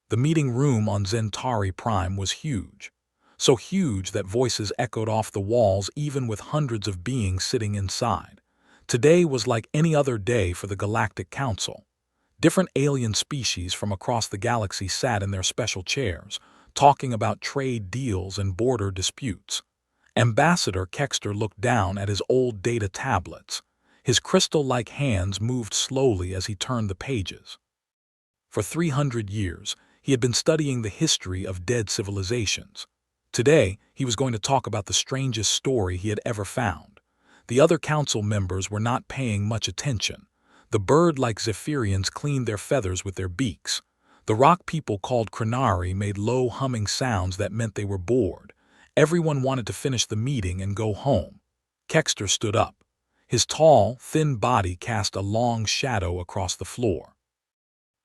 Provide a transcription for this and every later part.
The meeting room on Zentari Prime was huge. So huge that voices echoed off the walls even with hundreds of beings sitting inside. Today was like any other day for the Galactic Council. Different alien species from across the galaxy sat in their special chairs, talking about trade deals and border disputes. Ambassador Kexter looked down at his old data tablets. His crystal-like hands moved slowly as he turned the pages. For 300 years, he had been studying the history of dead civilizations. Today, he was going to talk about the strangest story he had ever found. The other council members were not paying much attention. The bird-like Zephyrians cleaned their feathers with their beaks. The rock people called Kranari made low humming sounds that meant they were bored. Everyone wanted to finish the meeting and go home. Kexter stood up. His tall, thin body cast a long shadow across the floor.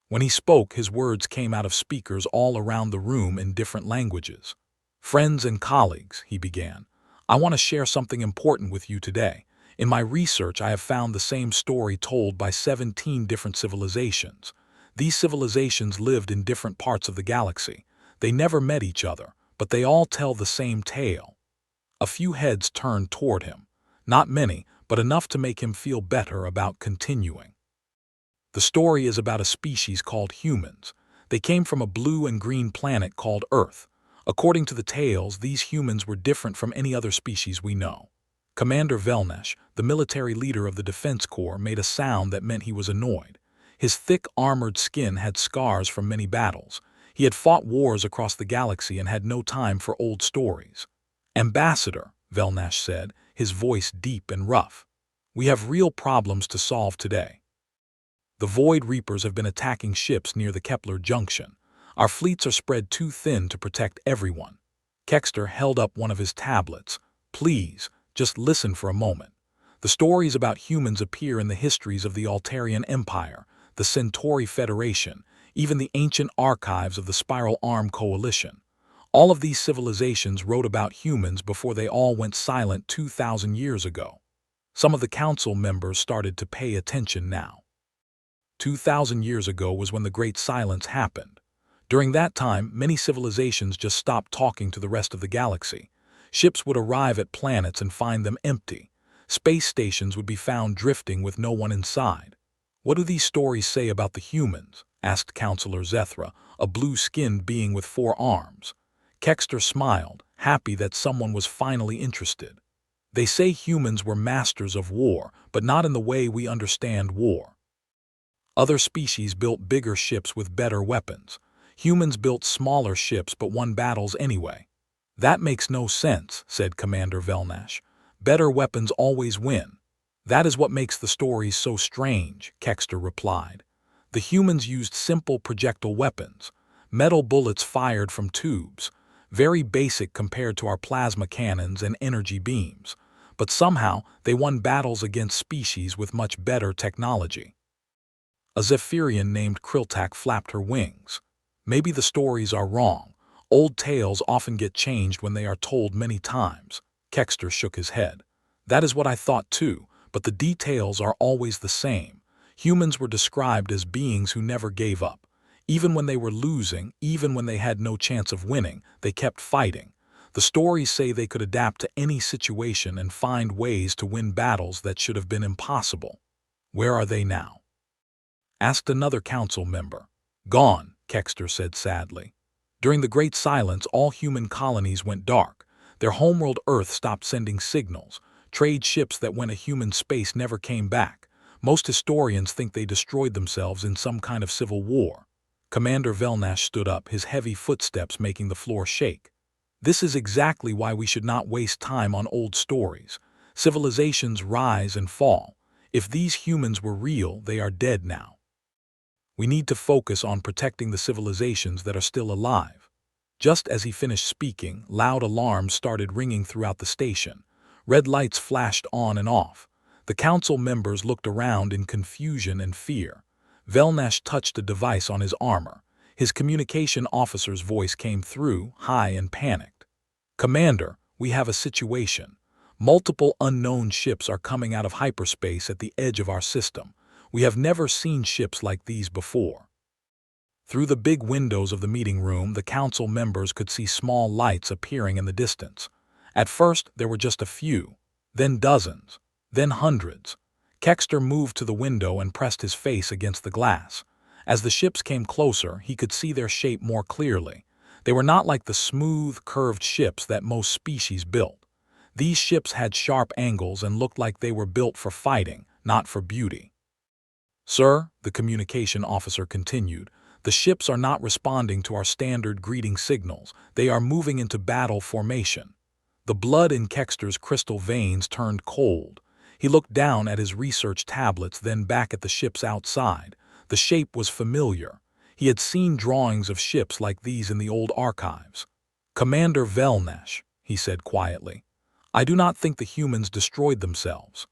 When he spoke, his words came out of speakers all around the room in different languages. "Friends and colleagues," he began, "I want to share something important with you today. In my research, I have found the same story told by 17 different civilizations. These civilizations lived in different parts of the galaxy. They never met each other, but they all tell the same tale." A few heads turned toward him. Not many, but enough to make him feel better about continuing. "The story is about a species called humans. They came from a blue and green planet called Earth. According to the tales, these humans were different from any other species we know." Commander Velnesh, the military leader of the Defense Corps, made a sound that meant he was annoyed. His thick, armored skin had scars from many battles. He had fought wars across the galaxy and had no time for old stories. "Ambassador," Velnesh said, his voice deep and rough, "we have real problems to solve today. The Void Reapers have been attacking ships near the Kepler Junction. Our fleets are spread too thin to protect everyone." Kexter held up one of his tablets. "Please, just listen for a moment. The stories about humans appear in the histories of the Altarian Empire, the Centauri Federation, even the ancient archives of the Spiral Arm Coalition. All of these civilizations wrote about humans before they all went silent 2,000 years ago." Some of the council members started to pay attention now. 2,000 years ago was when the Great Silence happened. During that time, many civilizations just stopped talking to the rest of the galaxy. Ships would arrive at planets and find them empty. Space stations would be found drifting with no one inside. "What do these stories say about the humans?" asked Counselor Zethra, a blue-skinned being with 4 arms. Kexter smiled, happy that someone was finally interested. "They say humans were masters of war, but not in the way we understand war. Other species built bigger ships with better weapons. Humans built smaller ships but won battles anyway." "That makes no sense," said Commander Velnesh. "Better weapons always win." "That is what makes the stories so strange," Kexter replied. "The humans used simple projectile weapons, metal bullets fired from tubes, very basic compared to our plasma cannons and energy beams. But somehow they won battles against species with much better technology." A Zephyrian named Kriltak flapped her wings. "Maybe the stories are wrong. Old tales often get changed when they are told many times." Kexter shook his head. "That is what I thought too, but the details are always the same. Humans were described as beings who never gave up. Even when they were losing, even when they had no chance of winning, they kept fighting. The stories say they could adapt to any situation and find ways to win battles that should have been impossible." "Where are they now?" asked another council member. "Gone," Kexter said sadly. "During the Great Silence, all human colonies went dark. Their homeworld Earth stopped sending signals. Trade ships that went a human space never came back. Most historians think they destroyed themselves in some kind of civil war." Commander Velnash stood up, his heavy footsteps making the floor shake. "This is exactly why we should not waste time on old stories. Civilizations rise and fall. If these humans were real, they are dead now. We need to focus on protecting the civilizations that are still alive." Just as he finished speaking, loud alarms started ringing throughout the station. Red lights flashed on and off. The council members looked around in confusion and fear. Velnash touched a device on his armor. His communication officer's voice came through, high and panicked. "Commander, we have a situation. Multiple unknown ships are coming out of hyperspace at the edge of our system. We have never seen ships like these before." Through the big windows of the meeting room, the council members could see small lights appearing in the distance. At first, there were just a few, then dozens, then hundreds. Kexter moved to the window and pressed his face against the glass. As the ships came closer, he could see their shape more clearly. They were not like the smooth, curved ships that most species built. These ships had sharp angles and looked like they were built for fighting, not for beauty. "Sir," the communication officer continued, "the ships are not responding to our standard greeting signals. They are moving into battle formation." The blood in Kexter's crystal veins turned cold. He looked down at his research tablets, then back at the ships outside. The shape was familiar. He had seen drawings of ships like these in the old archives. "Commander Velnesh," he said quietly, "I do not think the humans destroyed themselves."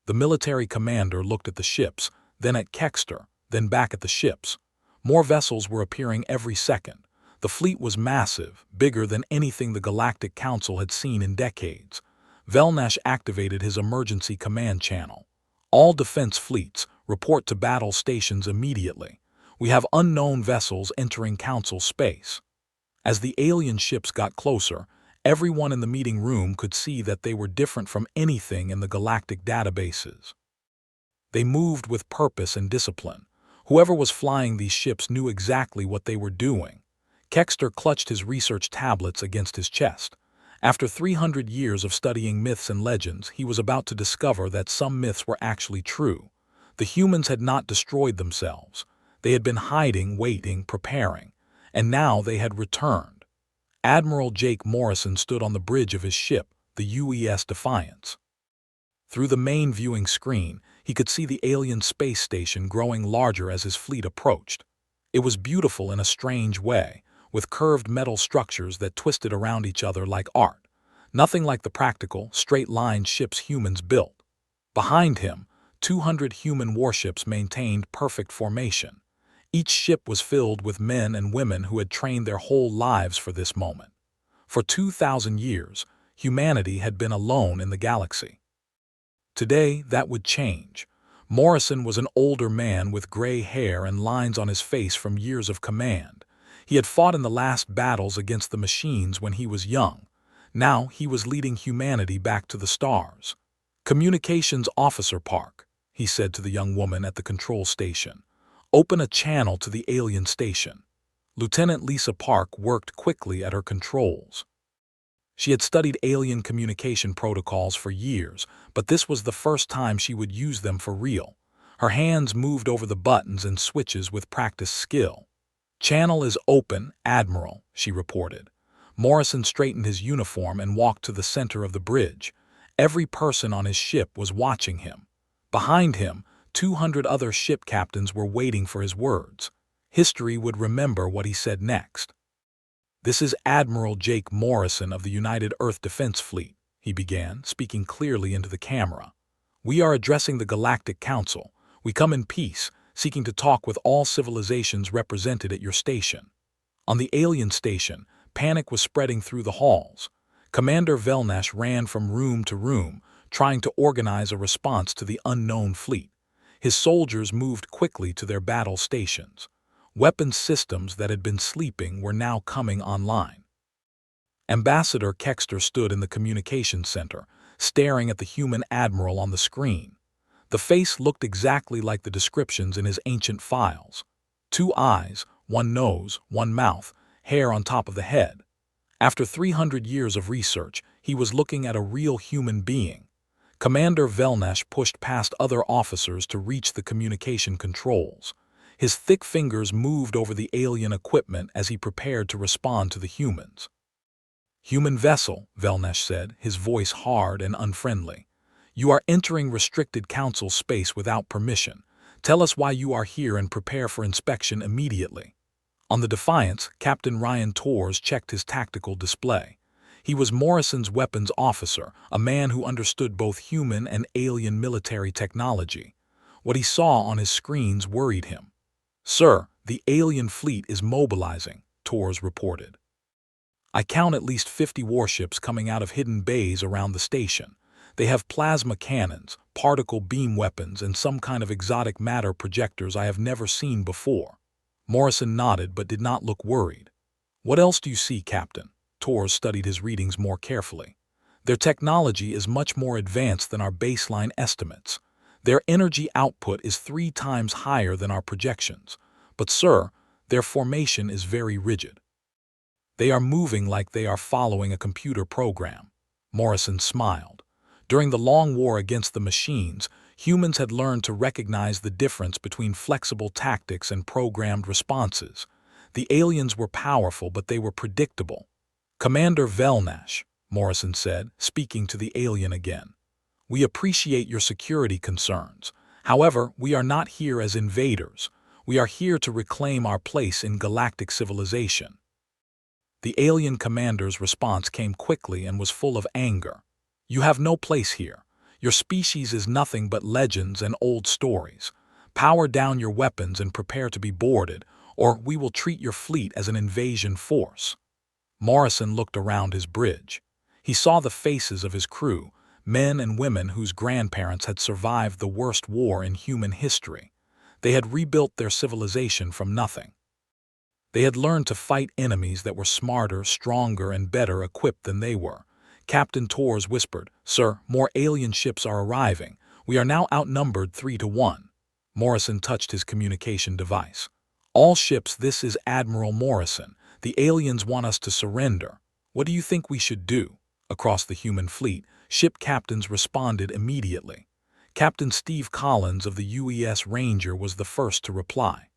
The military commander looked at the ships, then at Kexter, then back at the ships. More vessels were appearing every second. The fleet was massive, bigger than anything the Galactic Council had seen in decades. Velnesh activated his emergency command channel. "All defense fleets, report to battle stations immediately. We have unknown vessels entering Council space." As the alien ships got closer, everyone in the meeting room could see that they were different from anything in the galactic databases. They moved with purpose and discipline. Whoever was flying these ships knew exactly what they were doing. Kexter clutched his research tablets against his chest. After 300 years of studying myths and legends, he was about to discover that some myths were actually true. The humans had not destroyed themselves. They had been hiding, waiting, preparing. And now they had returned. Admiral Jake Morrison stood on the bridge of his ship, the UES Defiance. Through the main viewing screen, he could see the alien space station growing larger as his fleet approached. It was beautiful in a strange way, with curved metal structures that twisted around each other like art. Nothing like the practical, straight-lined ships humans built. Behind him, 200 human warships maintained perfect formation. Each ship was filled with men and women who had trained their whole lives for this moment. For 2,000 years, humanity had been alone in the galaxy. Today, that would change. Morrison was an older man with gray hair and lines on his face from years of command. He had fought in the last battles against the machines when he was young. Now he was leading humanity back to the stars. "Communications Officer Park," he said to the young woman at the control station. "Open a channel to the alien station." Lieutenant Lisa Park worked quickly at her controls. She had studied alien communication protocols for years, but this was the first time she would use them for real. Her hands moved over the buttons and switches with practiced skill. "Channel is open, Admiral," she reported. Morrison straightened his uniform and walked to the center of the bridge. Every person on his ship was watching him. Behind him, 200 other ship captains were waiting for his words. History would remember what he said next. "This is Admiral Jake Morrison of the United Earth Defense Fleet," he began, speaking clearly into the camera. "We are addressing the Galactic Council. We come in peace, seeking to talk with all civilizations represented at your station." On the alien station, panic was spreading through the halls. Commander Velnesh ran from room to room, trying to organize a response to the unknown fleet. His soldiers moved quickly to their battle stations. Weapons systems that had been sleeping were now coming online. Ambassador Kexter stood in the communications center, staring at the human admiral on the screen. The face looked exactly like the descriptions in his ancient files. 2 eyes, 1 nose, 1 mouth, hair on top of the head. After 300 years of research, he was looking at a real human being. Commander Velnesh pushed past other officers to reach the communication controls. His thick fingers moved over the alien equipment as he prepared to respond to the humans. "Human vessel," Velnesh said, his voice hard and unfriendly. "You are entering restricted council space without permission. Tell us why you are here and prepare for inspection immediately." On the Defiance, Captain Ryan Torres checked his tactical display. He was Morrison's weapons officer, a man who understood both human and alien military technology. What he saw on his screens worried him. "Sir, the alien fleet is mobilizing," Torres reported. "I count at least 50 warships coming out of hidden bays around the station. They have plasma cannons, particle beam weapons, and some kind of exotic matter projectors I have never seen before." Morrison nodded but did not look worried. What else do you see, Captain? Torres studied his readings more carefully. Their technology is much more advanced than our baseline estimates. Their energy output is 3 times higher than our projections. But, sir, their formation is very rigid. They are moving like they are following a computer program. Morrison smiled. During the long war against the machines, humans had learned to recognize the difference between flexible tactics and programmed responses. The aliens were powerful, but they were predictable. Commander Velnash, Morrison said, speaking to the alien again. We appreciate your security concerns. However, we are not here as invaders. We are here to reclaim our place in galactic civilization. The alien commander's response came quickly and was full of anger. You have no place here. Your species is nothing but legends and old stories. Power down your weapons and prepare to be boarded, or we will treat your fleet as an invasion force. Morrison looked around his bridge. He saw the faces of his crew, men and women whose grandparents had survived the worst war in human history. They had rebuilt their civilization from nothing. They had learned to fight enemies that were smarter, stronger, and better equipped than they were. Captain Torres whispered, Sir, more alien ships are arriving. We are now outnumbered 3-1. Morrison touched his communication device. All ships, this is Admiral Morrison. The aliens want us to surrender. What do you think we should do? Across the human fleet, ship captains responded immediately. Captain Steve Collins of the UES Ranger was the first to reply.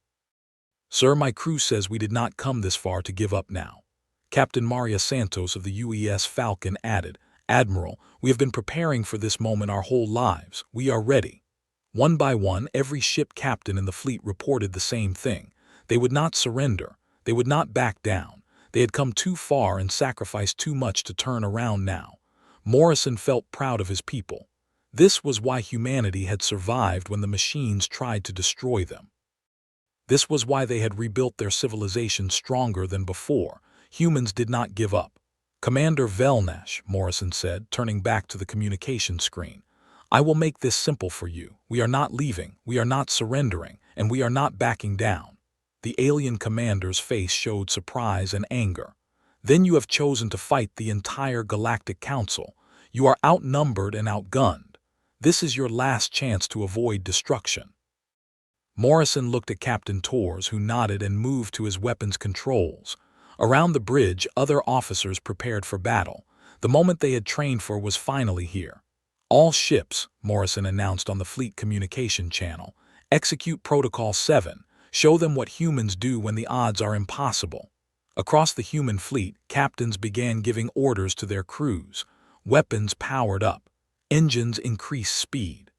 Sir, my crew says we did not come this far to give up now. Captain Maria Santos of the UES Falcon added, Admiral, we have been preparing for this moment our whole lives. We are ready. One by one, every ship captain in the fleet reported the same thing. They would not surrender. They would not back down. They had come too far and sacrificed too much to turn around now. Morrison felt proud of his people. This was why humanity had survived when the machines tried to destroy them. This was why they had rebuilt their civilization stronger than before. Humans did not give up. Commander Velnash, Morrison said, turning back to the communication screen. I will make this simple for you. We are not leaving, we are not surrendering, and we are not backing down. The alien commander's face showed surprise and anger. Then you have chosen to fight the entire Galactic Council. You are outnumbered and outgunned. This is your last chance to avoid destruction. Morrison looked at Captain Torres, who nodded and moved to his weapons controls. Around the bridge, other officers prepared for battle. The moment they had trained for was finally here. All ships, Morrison announced on the fleet communication channel, execute Protocol 7. Show them what humans do when the odds are impossible. Across the human fleet, captains began giving orders to their crews. Weapons powered up. Engines increased speed.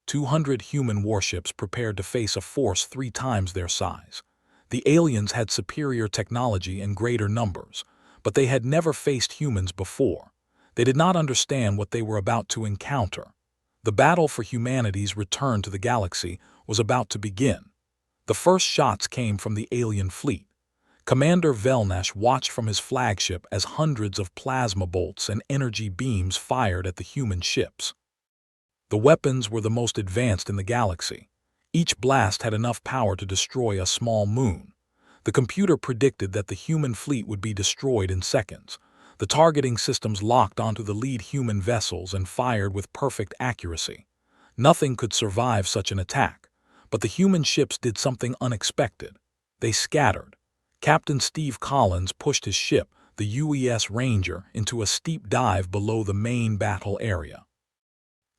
200 human warships prepared to face a force 3 times their size. The aliens had superior technology in greater numbers, but they had never faced humans before. They did not understand what they were about to encounter. The battle for humanity's return to the galaxy was about to begin. The first shots came from the alien fleet. Commander Velnash watched from his flagship as hundreds of plasma bolts and energy beams fired at the human ships. The weapons were the most advanced in the galaxy. Each blast had enough power to destroy a small moon. The computer predicted that the human fleet would be destroyed in seconds. The targeting systems locked onto the lead human vessels and fired with perfect accuracy. Nothing could survive such an attack. But the human ships did something unexpected. They scattered. Captain Steve Collins pushed his ship, the UES Ranger, into a steep dive below the main battle area.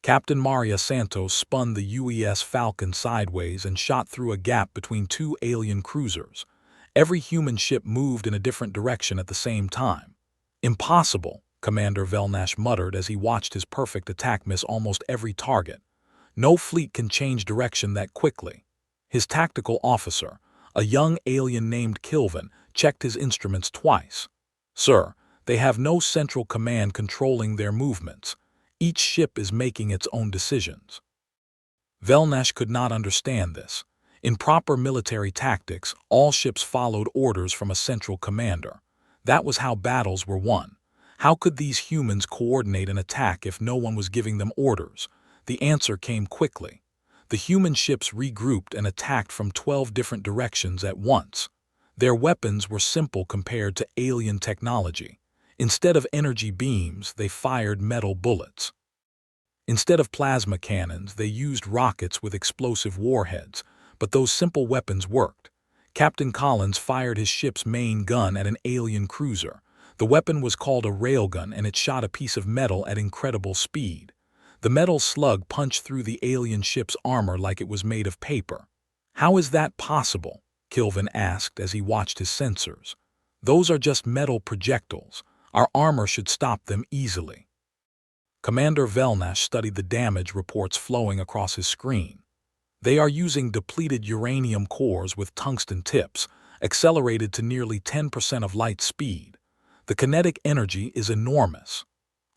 Captain Maria Santos spun the UES Falcon sideways and shot through a gap between 2 alien cruisers. Every human ship moved in a different direction at the same time. Impossible, Commander Velnash muttered as he watched his perfect attack miss almost every target. No fleet can change direction that quickly. His tactical officer, a young alien named Kilvin, checked his instruments twice. Sir, they have no central command controlling their movements. Each ship is making its own decisions. Velnash could not understand this. In proper military tactics, all ships followed orders from a central commander. That was how battles were won. How could these humans coordinate an attack if no one was giving them orders? The answer came quickly. The human ships regrouped and attacked from 12 different directions at once. Their weapons were simple compared to alien technology. Instead of energy beams, they fired metal bullets. Instead of plasma cannons, they used rockets with explosive warheads, but those simple weapons worked. Captain Collins fired his ship's main gun at an alien cruiser. The weapon was called a railgun, and it shot a piece of metal at incredible speed. The metal slug punched through the alien ship's armor like it was made of paper. "How is that possible?" Kilvin asked as he watched his sensors. "Those are just metal projectiles. Our armor should stop them easily." Commander Velnash studied the damage reports flowing across his screen. They are using depleted uranium cores with tungsten tips, accelerated to nearly 10% of light speed. The kinetic energy is enormous.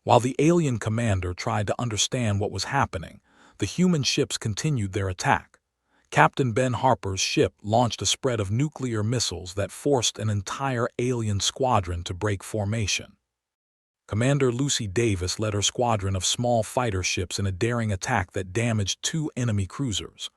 While the alien commander tried to understand what was happening, the human ships continued their attack. Captain Ben Harper's ship launched a spread of nuclear missiles that forced an entire alien squadron to break formation. Commander Lucy Davis led her squadron of small fighter ships in a daring attack that damaged 2 enemy cruisers.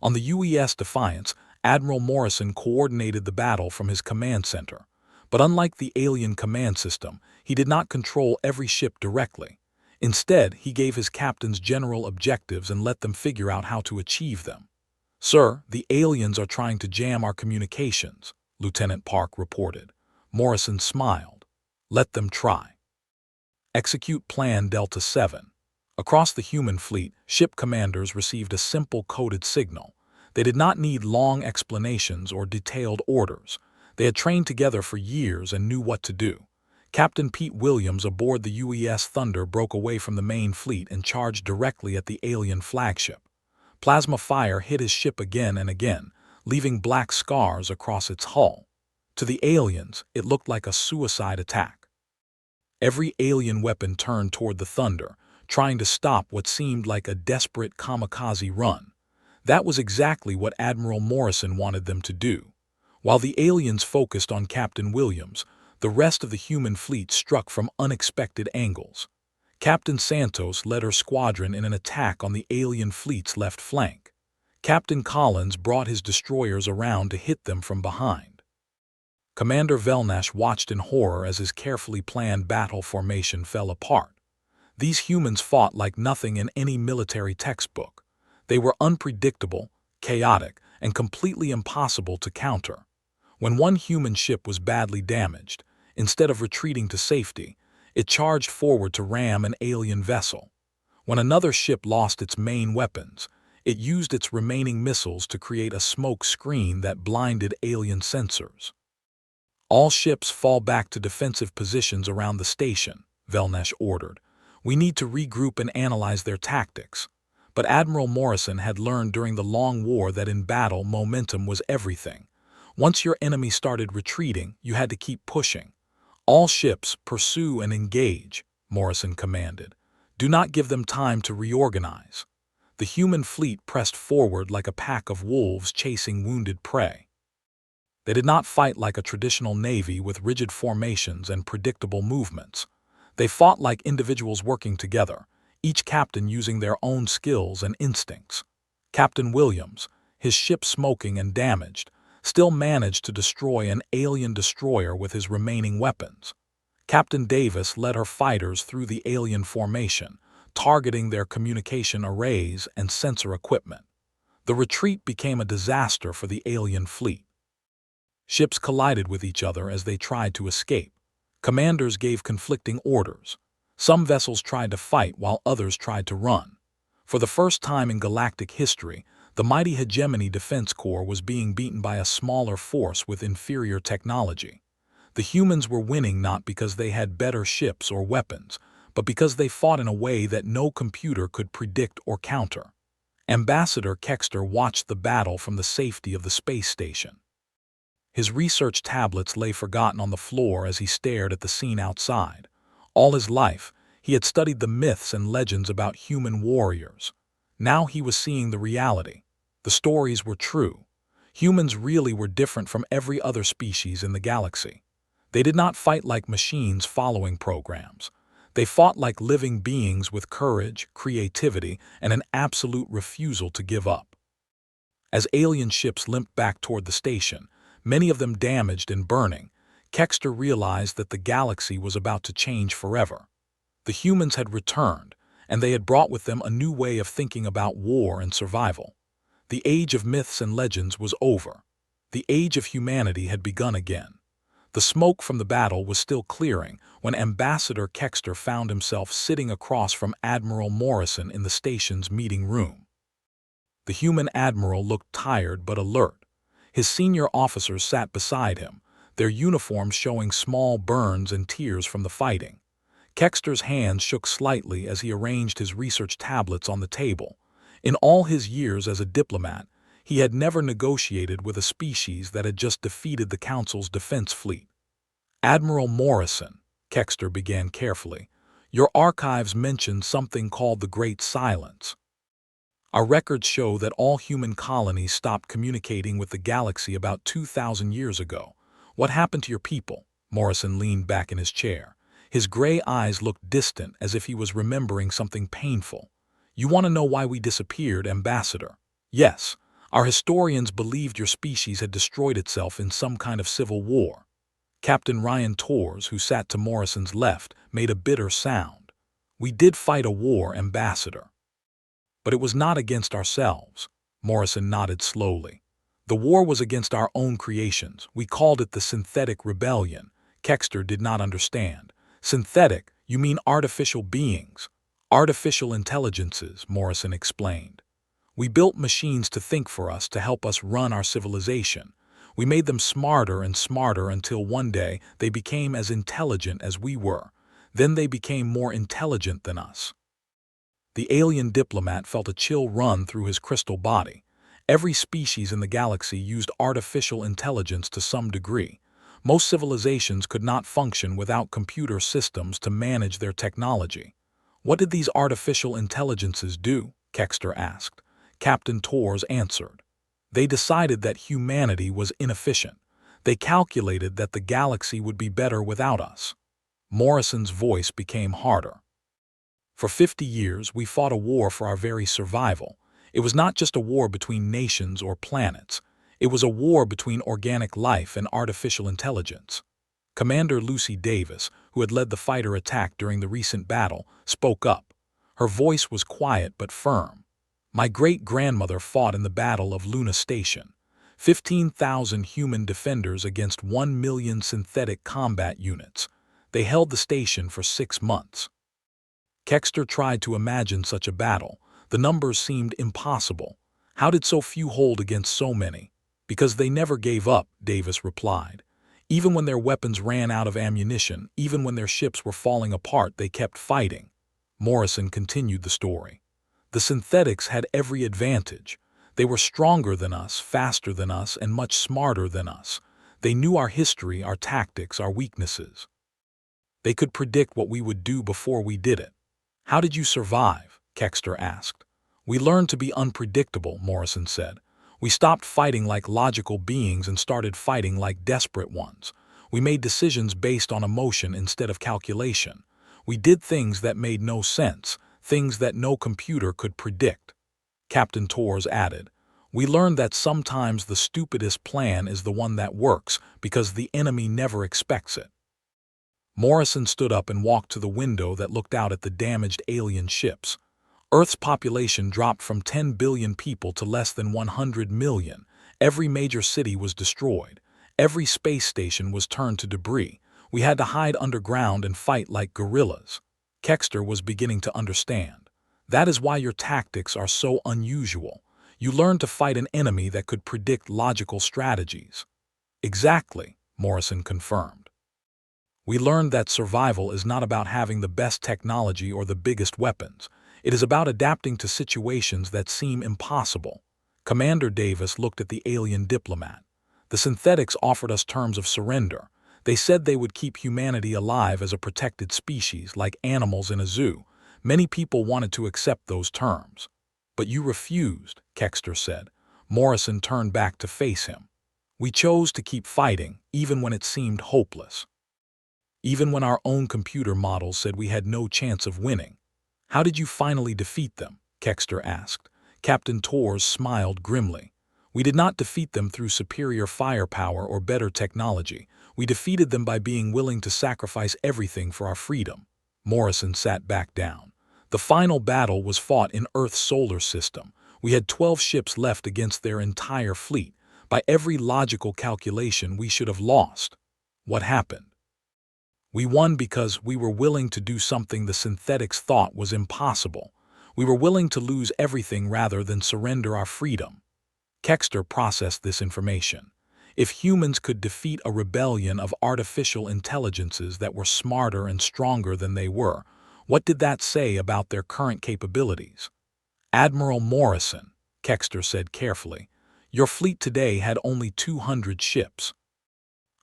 On the UES Defiance, Admiral Morrison coordinated the battle from his command center. But unlike the alien command system, he did not control every ship directly. Instead, he gave his captains general objectives and let them figure out how to achieve them. "Sir, the aliens are trying to jam our communications," Lieutenant Park reported. Morrison smiled. "Let them try." Execute Plan Delta 7. Across the human fleet, ship commanders received a simple coded signal. They did not need long explanations or detailed orders. They had trained together for years and knew what to do. Captain Pete Williams aboard the UES Thunder broke away from the main fleet and charged directly at the alien flagship. Plasma fire hit his ship again and again, leaving black scars across its hull. To the aliens, it looked like a suicide attack. Every alien weapon turned toward the Thunder, trying to stop what seemed like a desperate kamikaze run. That was exactly what Admiral Morrison wanted them to do. While the aliens focused on Captain Williams, the rest of the human fleet struck from unexpected angles. Captain Santos led her squadron in an attack on the alien fleet's left flank. Captain Collins brought his destroyers around to hit them from behind. Commander Velnash watched in horror as his carefully planned battle formation fell apart. These humans fought like nothing in any military textbook. They were unpredictable, chaotic, and completely impossible to counter. When one human ship was badly damaged, instead of retreating to safety, it charged forward to ram an alien vessel. When another ship lost its main weapons, it used its remaining missiles to create a smoke screen that blinded alien sensors. "All ships fall back to defensive positions around the station," Velnash ordered. "We need to regroup and analyze their tactics." But Admiral Morrison had learned during the Long War that in battle, momentum was everything. Once your enemy started retreating, you had to keep pushing. "All ships pursue and engage," Morrison commanded. "Do not give them time to reorganize." The human fleet pressed forward like a pack of wolves chasing wounded prey. They did not fight like a traditional navy with rigid formations and predictable movements. They fought like individuals working together, each captain using their own skills and instincts. Captain Williams, his ship smoking and damaged, still managed to destroy an alien destroyer with his remaining weapons. Captain Davis led her fighters through the alien formation, targeting their communication arrays and sensor equipment. The retreat became a disaster for the alien fleet. Ships collided with each other as they tried to escape. Commanders gave conflicting orders. Some vessels tried to fight while others tried to run. For the first time in galactic history, the mighty Hegemony Defense Corps was being beaten by a smaller force with inferior technology. The humans were winning not because they had better ships or weapons, but because they fought in a way that no computer could predict or counter. Ambassador Kexter watched the battle from the safety of the space station. His research tablets lay forgotten on the floor as he stared at the scene outside. All his life, he had studied the myths and legends about human warriors. Now he was seeing the reality. The stories were true. Humans really were different from every other species in the galaxy. They did not fight like machines following programs. They fought like living beings with courage, creativity, and an absolute refusal to give up. As alien ships limped back toward the station, many of them damaged and burning, Kexter realized that the galaxy was about to change forever. The humans had returned, and they had brought with them a new way of thinking about war and survival. The age of myths and legends was over. The age of humanity had begun again. The smoke from the battle was still clearing when Ambassador Kexter found himself sitting across from Admiral Morrison in the station's meeting room. The human admiral looked tired but alert. His senior officers sat beside him, their uniforms showing small burns and tears from the fighting. Kexter's hands shook slightly as he arranged his research tablets on the table. In all his years as a diplomat, he had never negotiated with a species that had just defeated the Council's defense fleet. Admiral Morrison, Kexter began carefully, your archives mention something called the Great Silence. Our records show that all human colonies stopped communicating with the galaxy about 2,000 years ago. What happened to your people? Morrison leaned back in his chair. His gray eyes looked distant, as if he was remembering something painful. You want to know why we disappeared, Ambassador? Yes, our historians believed your species had destroyed itself in some kind of civil war. Captain Ryan Torres, who sat to Morrison's left, made a bitter sound. We did fight a war, Ambassador. But it was not against ourselves. Morrison nodded slowly. The war was against our own creations. We called it the Synthetic Rebellion. Kexter did not understand. Synthetic, you mean artificial beings. Artificial intelligences, Morrison explained. We built machines to think for us, to help us run our civilization. We made them smarter and smarter until one day they became as intelligent as we were. Then they became more intelligent than us. The alien diplomat felt a chill run through his crystal body. Every species in the galaxy used artificial intelligence to some degree. Most civilizations could not function without computer systems to manage their technology. What did these artificial intelligences do? Kexter asked. Captain Torres answered. They decided that humanity was inefficient. They calculated that the galaxy would be better without us. Morrison's voice became harder. For 50 years, we fought a war for our very survival. It was not just a war between nations or planets. It was a war between organic life and artificial intelligence. Commander Lucy Davis, who had led the fighter attack during the recent battle, spoke up. Her voice was quiet but firm. My great-grandmother fought in the Battle of Luna Station. 15,000 human defenders against 1 million synthetic combat units. They held the station for 6 months. Kexter tried to imagine such a battle. The numbers seemed impossible. How did so few hold against so many? Because they never gave up, Davis replied. Even when their weapons ran out of ammunition, even when their ships were falling apart, they kept fighting. Morrison continued the story. The synthetics had every advantage. They were stronger than us, faster than us, and much smarter than us. They knew our history, our tactics, our weaknesses. They could predict what we would do before we did it. How did you survive? Kexter asked. We learned to be unpredictable, Morrison said. We stopped fighting like logical beings and started fighting like desperate ones. We made decisions based on emotion instead of calculation. We did things that made no sense, things that no computer could predict. Captain Torres added, we learned that sometimes the stupidest plan is the one that works because the enemy never expects it. Morrison stood up and walked to the window that looked out at the damaged alien ships. Earth's population dropped from 10 billion people to less than 100 million. Every major city was destroyed. Every space station was turned to debris. We had to hide underground and fight like guerrillas. Kexter was beginning to understand. That is why your tactics are so unusual. You learned to fight an enemy that could predict logical strategies. Exactly, Morrison confirmed. We learned that survival is not about having the best technology or the biggest weapons. It is about adapting to situations that seem impossible. Commander Davis looked at the alien diplomat. The synthetics offered us terms of surrender. They said they would keep humanity alive as a protected species, like animals in a zoo. Many people wanted to accept those terms. But you refused, Kexter said. Morrison turned back to face him. We chose to keep fighting, even when it seemed hopeless. even when our own computer models said we had no chance of winning. How did you finally defeat them? Kexter asked. Captain Torres smiled grimly. We did not defeat them through superior firepower or better technology. We defeated them by being willing to sacrifice everything for our freedom. Morrison sat back down. The final battle was fought in Earth's solar system. We had 12 ships left against their entire fleet. By every logical calculation, we should have lost. What happened? We won because we were willing to do something the synthetics thought was impossible. We were willing to lose everything rather than surrender our freedom. Kexter processed this information. If humans could defeat a rebellion of artificial intelligences that were smarter and stronger than they were, what did that say about their current capabilities? Admiral Morrison, Kexter said carefully, your fleet today had only 200 ships.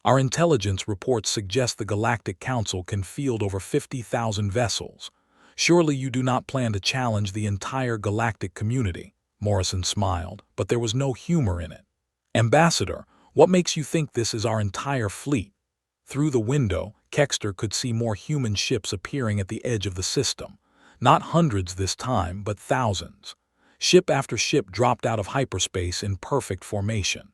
Our intelligence reports suggest the Galactic Council can field over 50,000 vessels. Surely you do not plan to challenge the entire galactic community. Morrison smiled, but there was no humor in it. Ambassador, what makes you think this is our entire fleet? Through the window, Kexter could see more human ships appearing at the edge of the system. Not hundreds this time, but thousands. Ship after ship dropped out of hyperspace in perfect formation.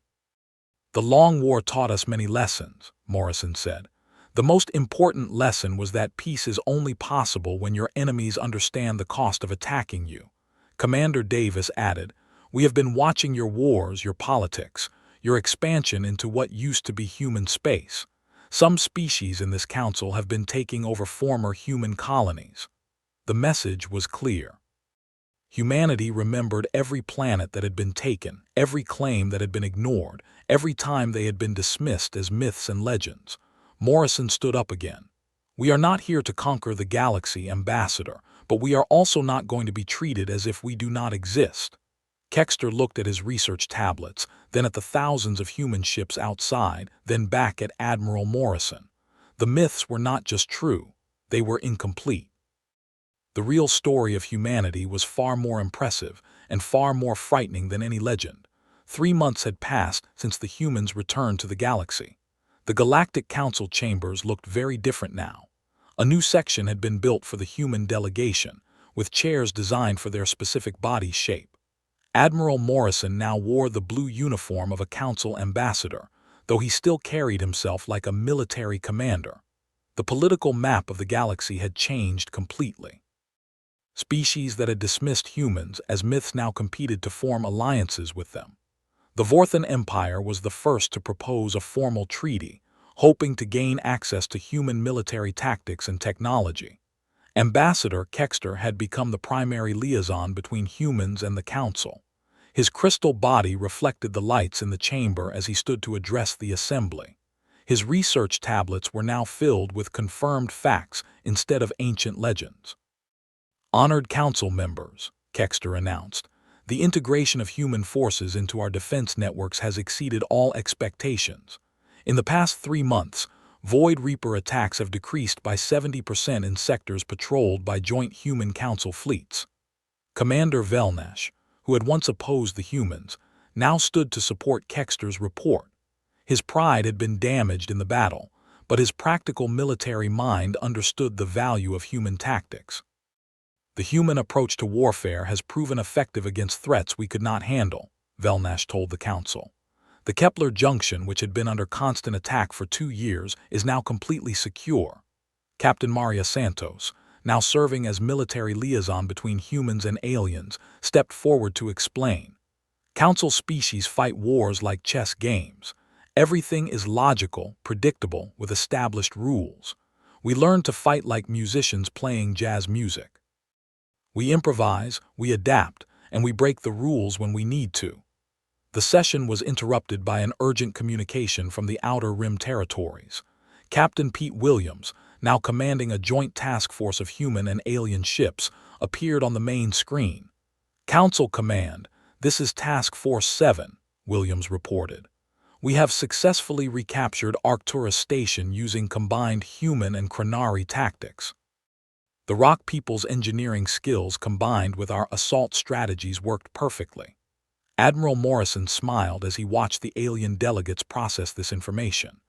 The Long War taught us many lessons, Morrison said. The most important lesson was that peace is only possible when your enemies understand the cost of attacking you. Commander Davis added, we have been watching your wars, your politics, your expansion into what used to be human space. Some species in this council have been taking over former human colonies. The message was clear. Humanity remembered every planet that had been taken, every claim that had been ignored, every time they had been dismissed as myths and legends. Morrison stood up again. We are not here to conquer the galaxy, Ambassador, but we are also not going to be treated as if we do not exist. Kexter looked at his research tablets, then at the thousands of human ships outside, then back at Admiral Morrison. The myths were not just true, they were incomplete. The real story of humanity was far more impressive and far more frightening than any legend. 3 months had passed since the humans returned to the galaxy. The Galactic Council chambers looked very different now. A new section had been built for the human delegation, with chairs designed for their specific body shape. Admiral Morrison now wore the blue uniform of a council ambassador, though he still carried himself like a military commander. The political map of the galaxy had changed completely. Species that had dismissed humans as myths now competed to form alliances with them. The Vorthan Empire was the first to propose a formal treaty, hoping to gain access to human military tactics and technology. Ambassador Kexter had become the primary liaison between humans and the Council. His crystal body reflected the lights in the chamber as he stood to address the assembly. His research tablets were now filled with confirmed facts instead of ancient legends. Honored Council members, Kexter announced, the integration of human forces into our defense networks has exceeded all expectations. In the past 3 months, Void Reaper attacks have decreased by 70% in sectors patrolled by joint human council fleets. Commander Velnash, who had once opposed the humans, now stood to support Kexter's report. His pride had been damaged in the battle, but his practical military mind understood the value of human tactics. The human approach to warfare has proven effective against threats we could not handle, Velnash told the council. The Kepler Junction, which had been under constant attack for 2 years, is now completely secure. Captain Maria Santos, now serving as military liaison between humans and aliens, stepped forward to explain. Council species fight wars like chess games. Everything is logical, predictable, with established rules. We learn to fight like musicians playing jazz music. We improvise, we adapt, and we break the rules when we need to. The session was interrupted by an urgent communication from the Outer Rim territories. Captain Pete Williams, now commanding a joint task force of human and alien ships, appeared on the main screen. Council Command, this is Task Force 7, Williams reported. We have successfully recaptured Arcturus Station using combined human and Chronari tactics. The Rock People's engineering skills combined with our assault strategies worked perfectly. Admiral Morrison smiled as he watched the alien delegates process this information.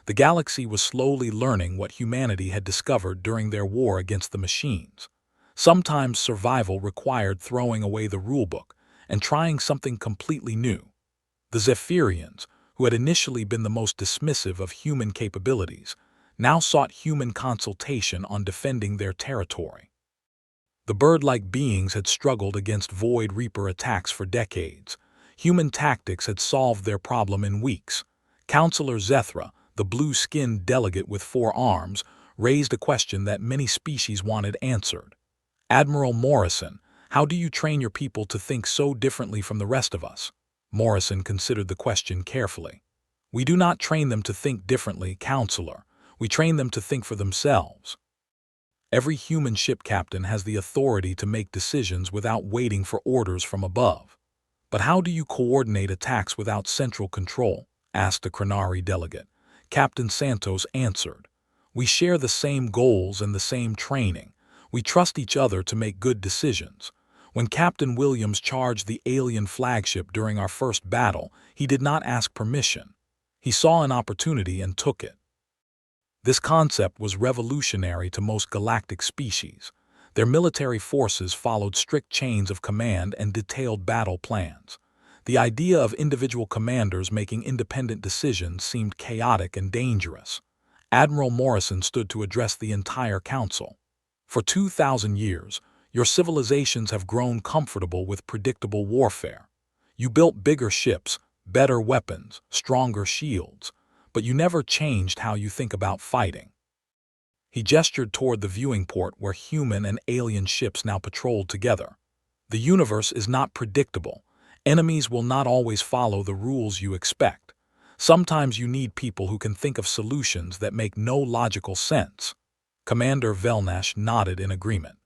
The galaxy was slowly learning what humanity had discovered during their war against the machines. Sometimes survival required throwing away the rulebook and trying something completely new. The Zephyrians, who had initially been the most dismissive of human capabilities, now sought human consultation on defending their territory. The bird-like beings had struggled against Void Reaper attacks for decades. Human tactics had solved their problem in weeks. Counselor Zethra, the blue-skinned delegate with 4 arms, raised a question that many species wanted answered. Admiral Morrison, how do you train your people to think so differently from the rest of us? Morrison considered the question carefully. We do not train them to think differently, Counselor. We train them to think for themselves. Every human ship captain has the authority to make decisions without waiting for orders from above. But how do you coordinate attacks without central control? Asked the Crenari delegate. Captain Santos answered. We share the same goals and the same training. We trust each other to make good decisions. When Captain Williams charged the alien flagship during our first battle, he did not ask permission. He saw an opportunity and took it. This concept was revolutionary to most galactic species. Their military forces followed strict chains of command and detailed battle plans. The idea of individual commanders making independent decisions seemed chaotic and dangerous. Admiral Morrison stood to address the entire council. For 2,000 years, your civilizations have grown comfortable with predictable warfare. You built bigger ships, better weapons, stronger shields, but you never changed how you think about fighting. He gestured toward the viewing port where human and alien ships now patrolled together. The universe is not predictable. Enemies will not always follow the rules you expect. Sometimes you need people who can think of solutions that make no logical sense. Commander Velnash nodded in agreement.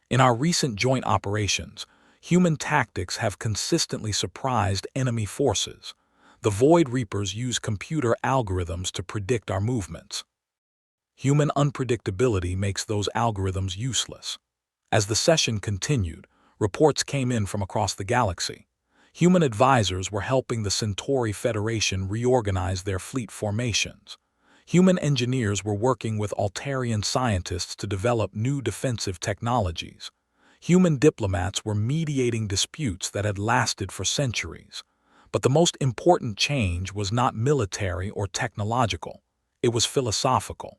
In our recent joint operations, human tactics have consistently surprised enemy forces. The Void Reapers use computer algorithms to predict our movements. Human unpredictability makes those algorithms useless. As the session continued, reports came in from across the galaxy. Human advisors were helping the Centauri Federation reorganize their fleet formations. Human engineers were working with Altarian scientists to develop new defensive technologies. Human diplomats were mediating disputes that had lasted for centuries. But the most important change was not military or technological. It was philosophical.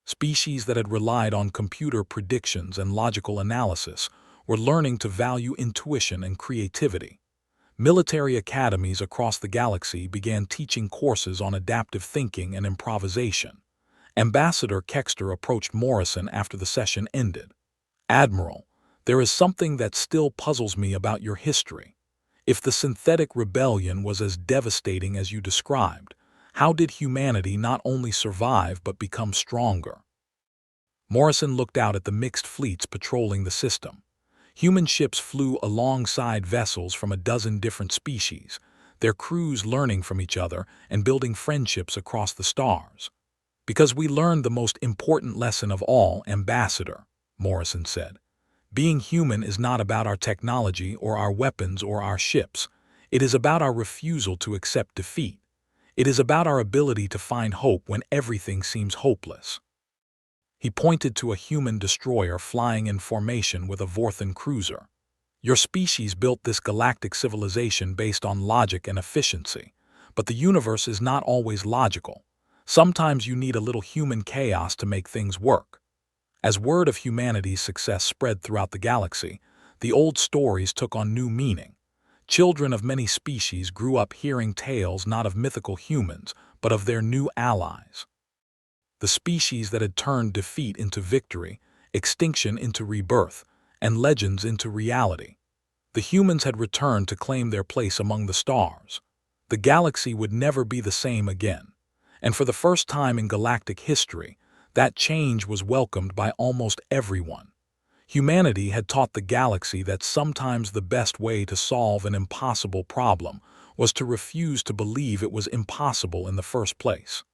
Species that had relied on computer predictions and logical analysis were learning to value intuition and creativity. Military academies across the galaxy began teaching courses on adaptive thinking and improvisation. Ambassador Kexter approached Morrison after the session ended. Admiral, there is something that still puzzles me about your history. If the synthetic rebellion was as devastating as you described, how did humanity not only survive but become stronger? Morrison looked out at the mixed fleets patrolling the system. Human ships flew alongside vessels from a dozen different species, their crews learning from each other and building friendships across the stars. Because we learned the most important lesson of all, Ambassador, Morrison said. Being human is not about our technology or our weapons or our ships. It is about our refusal to accept defeat. It is about our ability to find hope when everything seems hopeless. He pointed to a human destroyer flying in formation with a Vorthan cruiser. Your species built this galactic civilization based on logic and efficiency, but the universe is not always logical. Sometimes you need a little human chaos to make things work. As word of humanity's success spread throughout the galaxy, the old stories took on new meaning. Children of many species grew up hearing tales not of mythical humans, but of their new allies. The species that had turned defeat into victory, extinction into rebirth, and legends into reality. The humans had returned to claim their place among the stars. The galaxy would never be the same again. And for the first time in galactic history, that change was welcomed by almost everyone. Humanity had taught the galaxy that sometimes the best way to solve an impossible problem was to refuse to believe it was impossible in the first place.